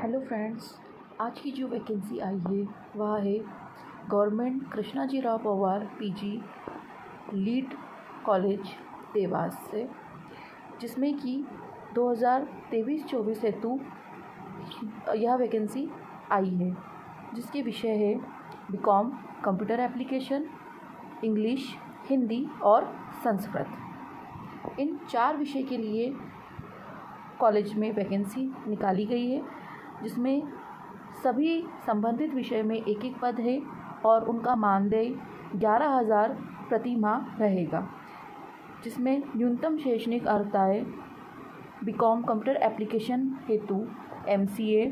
Hello friends, आज की जो वैकेंसी आई है वह है government Krishnaji Rao Pawar PG lead college Dewas से, जिसमें कि 2023-24 हेतु यह वैकेंसी आई है, जिसके विषय है BCom computer application, English, Hindi और संस्कृत। इन 4 विषय के लिए कॉलेज में वैकेंसी निकाली गई है, जिसमें सभी संबंधित विषय में एक एक पद है और उनका मानदेय 11,000 प्रति माह रहेगा, जिसमें न्यूनतम शैक्षणिक अर्हताएँ बीकॉम कंप्यूटर एप्लीकेशन हेतु MCA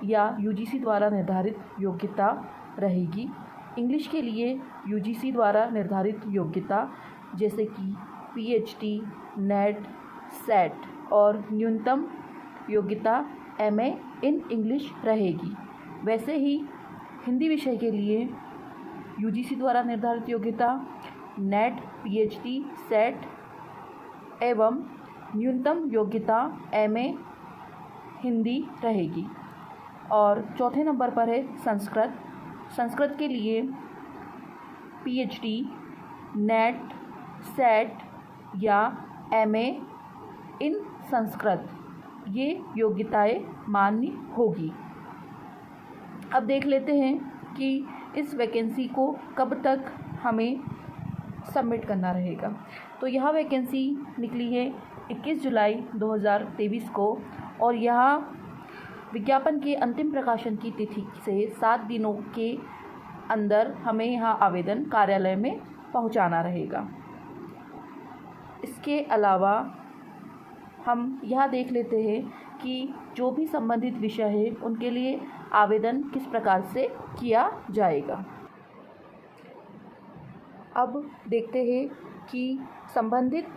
या UGC द्वारा निर्धारित योग्यता रहेगी। इंग्लिश के लिए UGC द्वारा निर्धारित योग्यता जैसे कि PhD, NET, SET और न्यूनतम योग्यता MA इन इंग्लिश रहेगी। वैसे ही हिंदी विषय के लिए UGC द्वारा निर्धारित योग्यता NET, PhD, SET एवं न्यूनतम योग्यता MA हिंदी रहेगी। और चौथे नंबर पर है संस्कृत के लिए PhD, NET, SET या MA इन संस्कृत ये योग्यताएं मान्य होगी। अब देख लेते हैं कि इस वैकेंसी को कब तक हमें सबमिट करना रहेगा। तो यह वैकेंसी निकली है 21 जुलाई 2023 को और यह विज्ञापन के अंतिम प्रकाशन की तिथि से 7 दिनों के अंदर हमें यहाँ आवेदन कार्यालय में पहुँचाना रहेगा। इसके अलावा हम यह देख लेते हैं कि जो भी संबंधित विषय है उनके लिए आवेदन किस प्रकार से किया जाएगा। अब देखते हैं कि संबंधित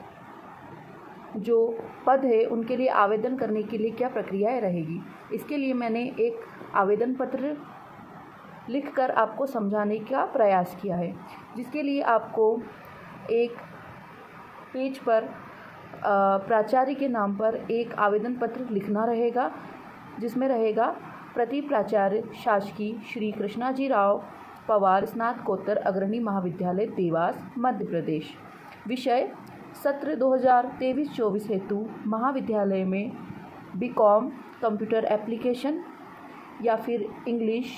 जो पद है उनके लिए आवेदन करने के लिए क्या प्रक्रियाएं रहेगी। इसके लिए मैंने एक आवेदन पत्र लिखकर आपको समझाने का प्रयास किया है, जिसके लिए आपको एक पेज पर प्राचार्य के नाम पर एक आवेदन पत्र लिखना रहेगा, जिसमें रहेगा प्रति प्राचार्य शासकीय श्री कृष्णाजी राव पवार स्नातकोत्तर अग्रणी महाविद्यालय देवास मध्य प्रदेश। विषय सत्र 2023-24 हेतु महाविद्यालय में बीकॉम कंप्यूटर एप्लीकेशन या फिर इंग्लिश,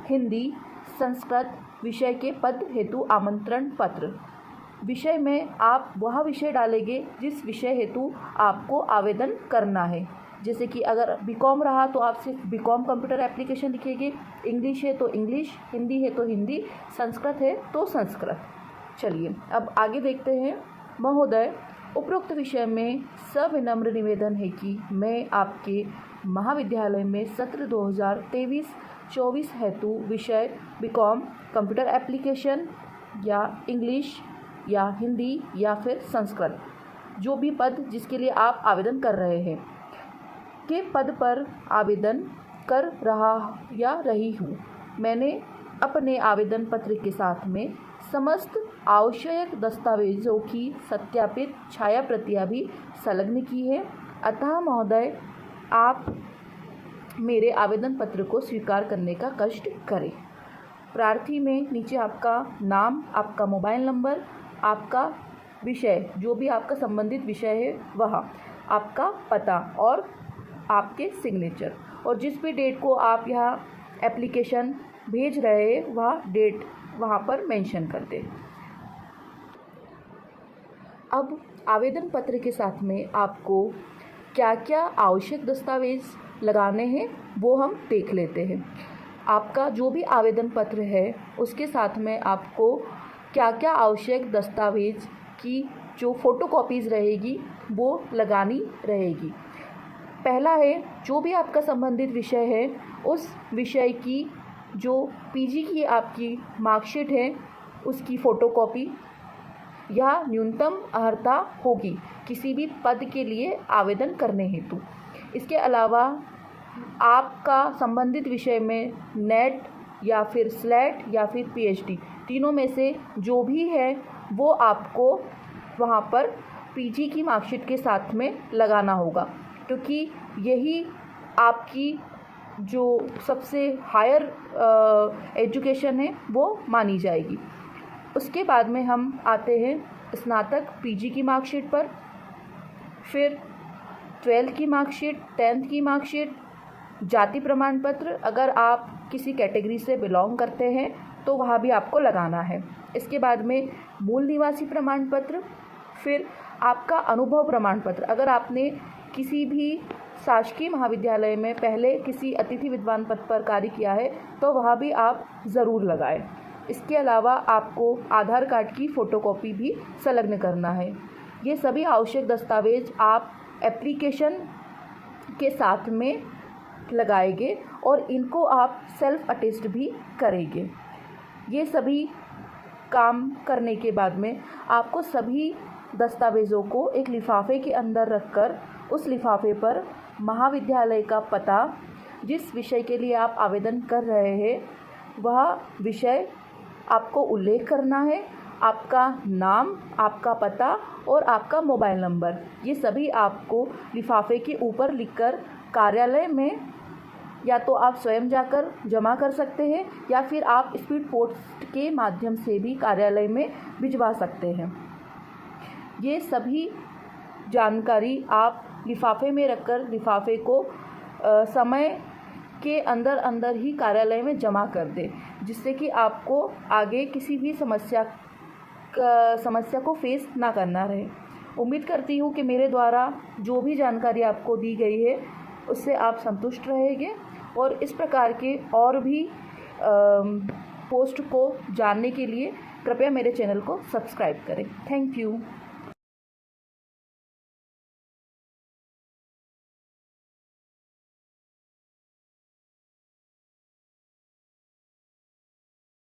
हिंदी, संस्कृत विषय के पद हेतु आमंत्रण पत्र। विषय में आप वह विषय डालेंगे जिस विषय हेतु आपको आवेदन करना है। जैसे कि अगर बीकॉम रहा तो आप सिर्फ बीकॉम कंप्यूटर एप्लीकेशन लिखेंगे, इंग्लिश है तो इंग्लिश, हिंदी है तो हिंदी, संस्कृत है तो संस्कृत। चलिए अब आगे देखते हैं। महोदय, उपरोक्त विषय में सविनम्र निवेदन है कि मैं आपके महाविद्यालय में सत्र 2023-24 हेतु विषय बीकॉम कंप्यूटर एप्लीकेशन या इंग्लिश या हिंदी या फिर संस्कृत, जो भी पद जिसके लिए आप आवेदन कर रहे हैं, के पद पर आवेदन कर रहा या रही हूँ। मैंने अपने आवेदन पत्र के साथ में समस्त आवश्यक दस्तावेजों की सत्यापित छाया प्रतियां भी संलग्न की है। अतः महोदय, आप मेरे आवेदन पत्र को स्वीकार करने का कष्ट करें। प्रार्थी में नीचे आपका नाम, आपका मोबाइल नंबर, आपका विषय जो भी आपका संबंधित विषय है वह, आपका पता और आपके सिग्नेचर, और जिस भी डेट को आप यहाँ एप्लीकेशन भेज रहे हैं वह डेट वहाँ पर मेंशन कर दें। अब आवेदन पत्र के साथ में आपको क्या क्या आवश्यक दस्तावेज लगाने हैं वो हम देख लेते हैं। आपका जो भी आवेदन पत्र है उसके साथ में आपको क्या क्या आवश्यक दस्तावेज की जो फ़ोटोकॉपीज़ रहेगी वो लगानी रहेगी। पहला है, जो भी आपका संबंधित विषय है उस विषय की जो PG की आपकी मार्कशीट है उसकी फ़ोटोकॉपी या न्यूनतम अर्हता होगी किसी भी पद के लिए आवेदन करने हेतु। इसके अलावा आपका संबंधित विषय में NET या फिर SLET या फिर PhD तीनों में से जो भी है वो आपको वहाँ पर PG की मार्कशीट के साथ में लगाना होगा, क्योंकि यही आपकी जो सबसे हायर एजुकेशन है वो मानी जाएगी। उसके बाद में हम आते हैं स्नातक पीजी की मार्कशीट पर, फिर 12th की मार्कशीट, 10th की मार्कशीट, जाति प्रमाण पत्र अगर आप किसी कैटेगरी से बिलोंग करते हैं तो वहाँ भी आपको लगाना है। इसके बाद में मूल निवासी प्रमाण पत्र, फिर आपका अनुभव प्रमाण पत्र अगर आपने किसी भी शासकीय महाविद्यालय में पहले किसी अतिथि विद्वान पद पर कार्य किया है तो वहाँ भी आप ज़रूर लगाएं। इसके अलावा आपको आधार कार्ड की फ़ोटोकॉपी भी संलग्न करना है। ये सभी आवश्यक दस्तावेज आप एप्लीकेशन के साथ में लगाएंगे और इनको आप सेल्फ अटेस्ट भी करेंगे। ये सभी काम करने के बाद में आपको सभी दस्तावेज़ों को एक लिफाफे के अंदर रखकर उस लिफाफे पर महाविद्यालय का पता, जिस विषय के लिए आप आवेदन कर रहे हैं वह विषय आपको उल्लेख करना है, आपका नाम, आपका पता और आपका मोबाइल नंबर, ये सभी आपको लिफाफे के ऊपर लिखकर कार्यालय में या तो आप स्वयं जाकर जमा कर सकते हैं या फिर आप स्पीड पोस्ट के माध्यम से भी कार्यालय में भिजवा सकते हैं। ये सभी जानकारी आप लिफाफे में रखकर लिफाफे को समय के अंदर ही कार्यालय में जमा कर दें, जिससे कि आपको आगे किसी भी समस्या को फेस ना करना रहे। उम्मीद करती हूँ कि मेरे द्वारा जो भी जानकारी आपको दी गई है उससे आप संतुष्ट रहेंगे और इस प्रकार के और भी पोस्ट को जानने के लिए कृपया मेरे चैनल को सब्सक्राइब करें। Thank you.